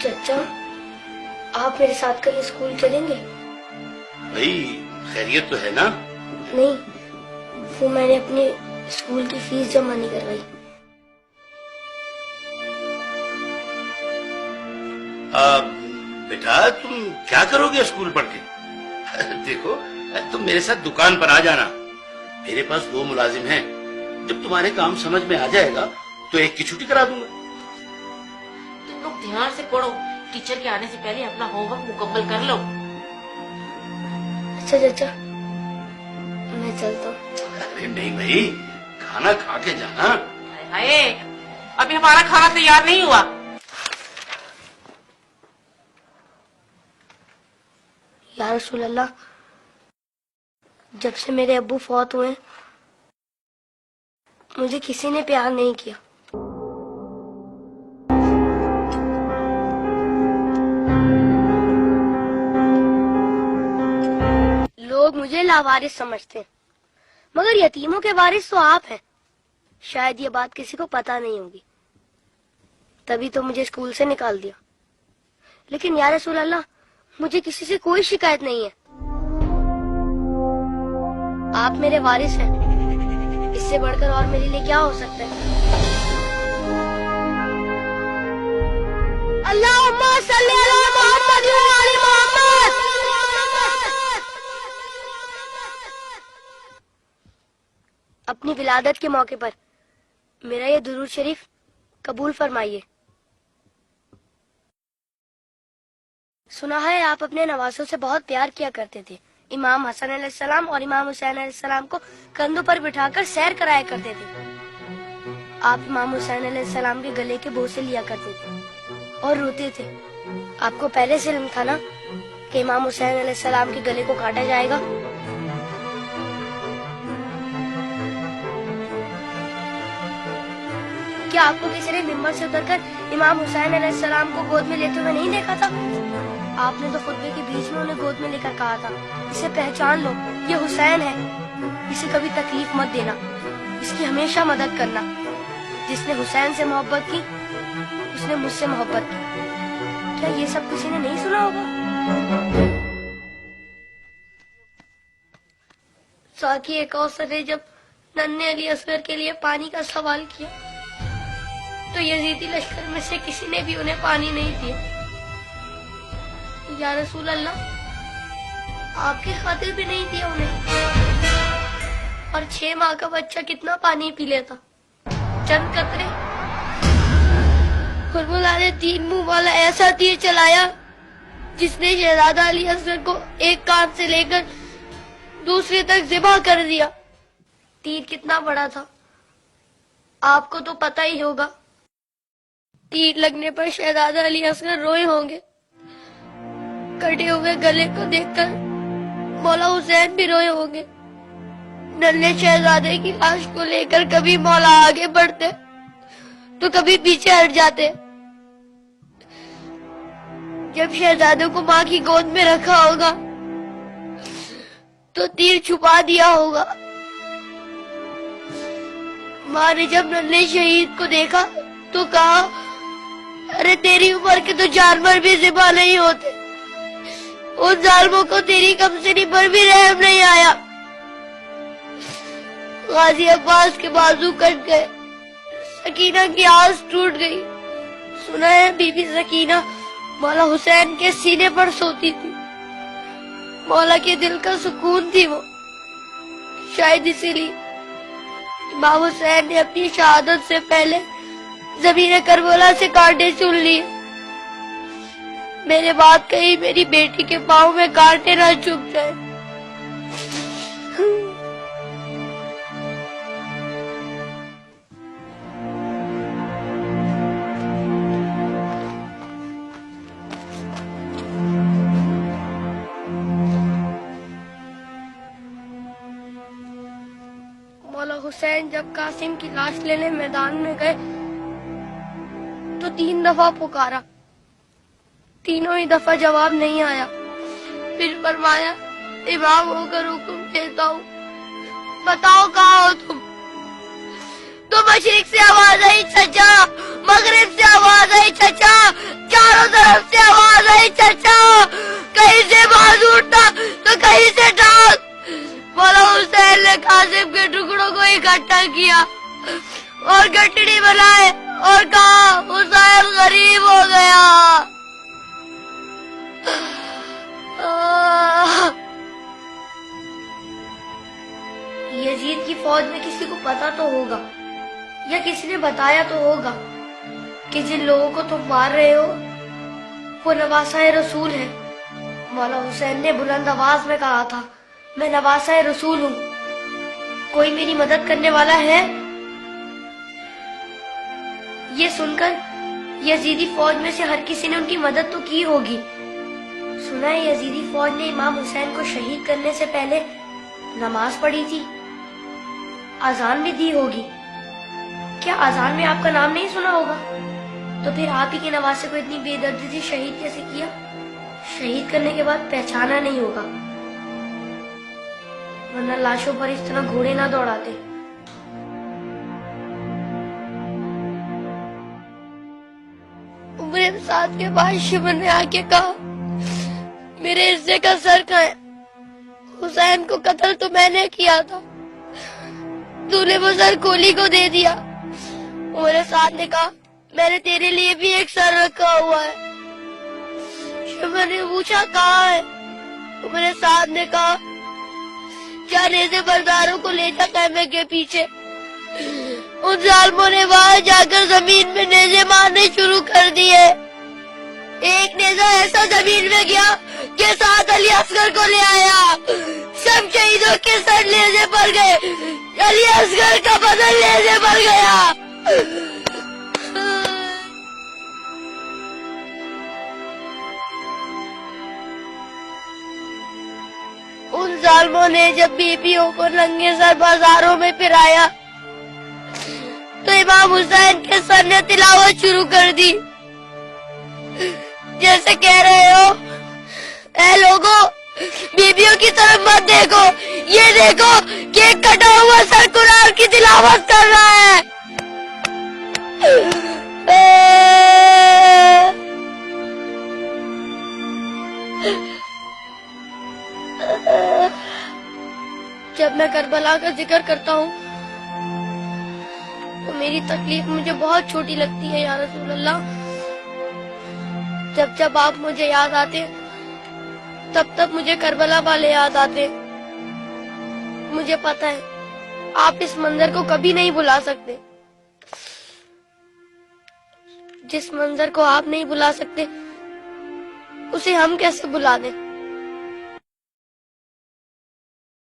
چچا آپ میرے ساتھ کل اسکول چلیں گے؟ بھائی خیریت تو ہے نا؟ نہیں، وہ میں نے اپنی اسکول کی فیس جمع نہیں کروائی۔ بیٹا تم کیا کرو گے اسکول پڑھ کے؟ دیکھو تم میرے ساتھ دکان پر آ جانا، میرے پاس 2 ملازم ہیں، جب تمہارے کام سمجھ میں آ جائے گا تو ایک کی چھٹی کرا دوں گا۔ تم لوگ دھیان سے پڑھو، ٹیچر کے آنے سے پہلے اپنا ہوم ورک مکمل کر لو۔ اچھا چچا میں چلتا ہوں۔ ارے نہیں بھائی، کھانا کھا کے جانا۔ ہائے ابھی ہمارا کھانا تیار نہیں ہوا۔ یا رسول اللہ، جب سے میرے ابو فوت ہوئے مجھے کسی نے پیار نہیں کیا۔ لوگ مجھے لاوارث سمجھتے ہیں، مگر یتیموں کے وارث تو آپ ہیں۔ شاید یہ بات کسی کو پتا نہیں ہوگی، تبھی تو مجھے اسکول سے نکال دیا۔ لیکن یا رسول اللہ، مجھے کسی سے کوئی شکایت نہیں ہے۔ آپ میرے وارث ہیں، اس سے بڑھ کر اور میرے لیے کیا ہو سکتا ہے؟ اللہم صلی علی محمد و علی محمد۔ اپنی ولادت کے موقع پر میرا یہ درود شریف قبول فرمائیے۔ سنا ہے آپ اپنے نوازوں سے بہت پیار کیا کرتے تھے۔ امام حسن علیہ السلام اور امام حسین علیہ السلام کو کندھوں پر بٹھا کر سیر کرایا کرتے تھے۔ آپ امام حسین علیہ السلام کے گلے کے بوسے لیا کرتے تھے اور روتے تھے۔ آپ کو پہلے سے علم تھا نا کہ امام حسین علیہ السلام کے گلے کو کاٹا جائے گا؟ کیا آپ کو کسی نے ممبر سے اتر کر امام حسین علیہ السلام کو گود میں لیتے ہوئے نہیں دیکھا تھا؟ آپ نے تو خطبے کے بیچ میں انہیں گود میں لے کر کہا تھا، اسے پہچان لو، یہ حسین ہے، اسے کبھی تکلیف مت دینا، اس کی ہمیشہ مدد کرنا۔ جس نے حسین سے محبت کی اس نے مجھ سے محبت کی۔ کیا یہ سب کسی نے نہیں سنا ہوگا؟ ساقی کوثر نے جب ننھے علی اصغر کے لیے پانی کا سوال کیا تو یزیدی لشکر میں سے کسی نے بھی انہیں پانی نہیں دیا۔ یا رسول اللہ، آپ کی خاطر بھی نہیں دیا انہیں، اور 6 ماہ کا بچہ کتنا پانی پی لیتا؟ چند قطرے۔ کربلا نے 3 منہ والا ایسا تیر چلایا جس نے شہزادہ علی اصغر کو ایک کان سے لے کر دوسرے تک ذبح کر دیا۔ تیر کتنا بڑا تھا آپ کو تو پتہ ہی ہوگا۔ تیر لگنے پر شہزادہ علی اصغر روئے ہوں گے۔ کٹے ہوئے گلے کو دیکھ کر مولا حسین بھی روئے ہوں گے۔ ننھے شہزادے کی لاش کو لے کر کبھی مولا آگے بڑھتے تو کبھی پیچھے ہٹ جاتے۔ جب شہزادے کو ماں کی گود میں رکھا ہوگا تو تیر چھپا دیا ہوگا۔ ماں نے جب ننھے شہید کو دیکھا تو کہا، ارے تیری عمر کے تو جانور بھی ذبح نہیں ہوتے، ان ظالموں کو تیری کمسنی پر بھی رحم نہیں آیا۔ غازی عباس کے بازو کٹ گئے، سکینہ کی آس ٹوٹ گئی۔ سنا ہے بی بی سکینہ مولا حسین کے سینے پر سوتی تھی، مولا کے دل کا سکون تھی وہ۔ شاید اسی لیے امام حسین نے اپنی شہادت سے پہلے زمین کربلا سے کانٹے چن لیے۔ میرے بات کہیں میری بیٹی کے پاؤں میں کانٹے نہ چبھ جائے۔ مولا حسین جب قاسم کی لاش لینے میدان میں گئے تو 3 دفعہ پکارا، تینوں ہی دفعہ جواب نہیں آیا۔ پھر فرمایا، امام ہو کر حکم دیتا ہوں، بتاؤ کہاں ہو تم؟ تو مشرق سے آواز آئی چچا، مغرب سے آواز آئی چچا، چاروں طرف اور گٹڑی بنائے اور کہا حسین غریب ہو گیا. یزید کی فوج میں کسی کو پتا تو ہوگا یا کسی نے بتایا تو ہوگا کہ جن لوگوں کو تم مار رہے ہو وہ نواسۂ رسول ہے. مولا حسین نے بلند آواز میں کہا تھا میں نواسۂ رسول ہوں, کوئی میری مدد کرنے والا ہے؟ یہ سن کر یزیدی فوج میں سے ہر کسی نے ان کی مدد تو کی ہوگی. سنا ہے یزیدی فوج نے امام حسین کو شہید کرنے سے پہلے نماز پڑھی تھی, اذان بھی دی ہوگی. کیا اذان میں آپ کا نام نہیں سنا ہوگا؟ تو پھر آپ ہی کے نواسے کو اتنی بے دردی سے شہید کیسے کیا؟ شہید کرنے کے بعد پہچانا نہیں ہوگا, ورنہ لاشوں پر اس طرح گھوڑے نہ دوڑاتے. عمر سعد کے بعد شمر نے آ کے کہا میرے حصے کا سر کہاں ہے؟ حسین کو قتل تو میں نے کیا تھا, تو نے وہ سر کولی کو دے دیا. عمر سعد نے کہا میں نے تیرے لیے بھی ایک سر رکھا ہوا ہے. شمر نے پوچھا کہاں ہے؟ عمر سعد نے کہا جا نیزے برداروں کو لے جا خیمے کے پیچھے. ان ظالموں نے وہاں جا کر زمین میں نیزے مارنے شروع کر دیے. ایک نیزہ ایسا زمین میں گیا کہ ساتھ علی اصغر کو لے آیا. سب شہیدوں کے سر نیزے پر گئے, علی اصغر کا بدن نیزے پر گیا. ان ظالموں نے جب بیویوں کو ننگے سر بازاروں میں پھرایا تو امام حسین کے سر نے تلاوت شروع کر دی, جیسے کہہ رہے ہو اے لوگوں بیویوں کی طرف مت دیکھو, یہ دیکھو کہ ایک کٹا ہوا سر قرآن کی تلاوت کر رہا ہے. جب میں کربلا کا ذکر کرتا ہوں تو میری تکلیف مجھے بہت چھوٹی لگتی ہے یا رسول اللہ. جب جب آپ مجھے یاد آتے تب تب مجھے کربلا والے یاد آتے. مجھے پتہ ہے آپ اس منظر کو کبھی نہیں بھلا سکتے. جس منظر کو آپ نہیں بھلا سکتے اسے ہم کیسے بھلا دیں؟